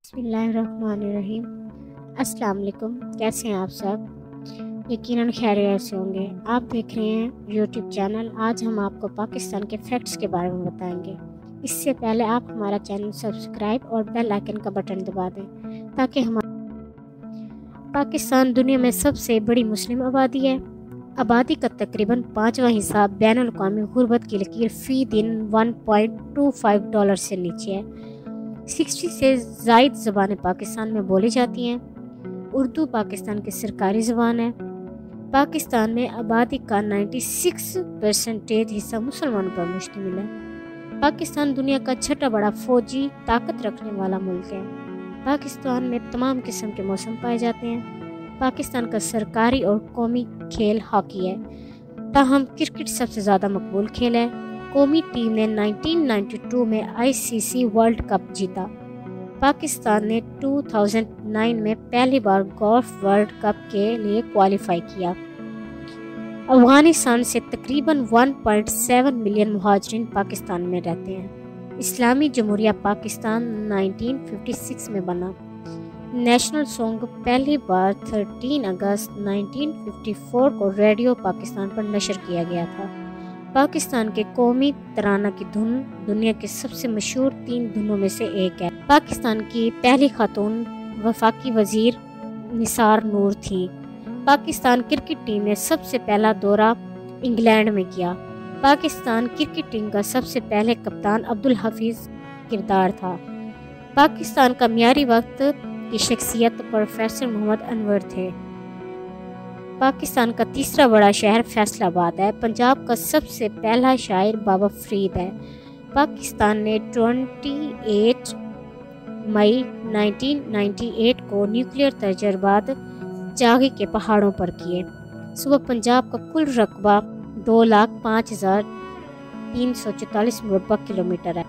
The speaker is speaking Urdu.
بسم اللہ الرحمن الرحیم۔ السلام علیکم، کیسے ہیں آپ سب؟ یقیناً خیریت سے ہوں گے۔ آپ دیکھ رہے ہیں یوٹیوب چینل۔ آج ہم آپ کو پاکستان کے فیکٹس کے بارے میں بتائیں گے۔ اس سے پہلے آپ ہمارا چینل سبسکرائب اور بیل آئکن کا بٹن دبا دیں تاکہ پاکستان دنیا میں سب سے بڑی مسلم آبادی ہے۔ آبادی کا تقریباً 5واں حصہ بین الاقوامی غربت کی لکیر فی دن $1.25 سے نیچے ہے۔ 60 سے زائد زبانیں پاکستان میں بولی جاتی ہیں۔ اردو پاکستان کی سرکاری زبان ہے۔ پاکستان میں آبادی کا 96% حصہ مسلمانوں پر مشتمل ہے۔ پاکستان دنیا کا چھٹا بڑا فوجی طاقت رکھنے والا ملک ہے۔ پاکستان میں تمام قسم کے موسم پائے جاتے ہیں۔ پاکستان کا سرکاری اور قومی کھیل ہاکی ہے، تاہم کرکٹ سب سے زیادہ مقبول کھیل ہے۔ قومی ٹیم نے 1992 میں ICC ورلڈ کپ جیتا۔ پاکستان نے 2009 میں پہلی بار گولف ورلڈ کپ کے لیے کوالیفائی کیا۔ افغانستان سے تقریباً 1.7 ملین مہاجرین پاکستان میں رہتے ہیں۔ اسلامی جمہوریہ پاکستان 1956 میں بنا۔ نیشنل سانگ پہلی بار 13 اگست 1954 کو ریڈیو پاکستان پر نشر کیا گیا تھا۔ پاکستان کے قومی ترانہ کی دھن دنیا کے سب سے مشہور 3 دھنوں میں سے ایک ہے۔ پاکستان کی پہلی خاتون وفاقی وزیر نثار نور تھیں۔ پاکستان کرکٹ ٹیم نے سب سے پہلا دورہ انگلینڈ میں کیا۔ پاکستان کرکٹ ٹیم کا سب سے پہلے کپتان عبدالحفیظ کردار تھا۔ پاکستان کا معیاری وقت کی شخصیت پروفیسر محمد انور تھے۔ پاکستان کا تیسرا بڑا شہر فیصل آباد ہے۔ پنجاب کا سب سے پہلا شاعر بابا فرید ہے۔ پاکستان نے 28 مئی 1998 کو نیوکلیئر تجربات چاغی کے پہاڑوں پر کیے۔ صوبہ پنجاب کا کل رقبہ 2,05,344 مربع کلومیٹر ہے۔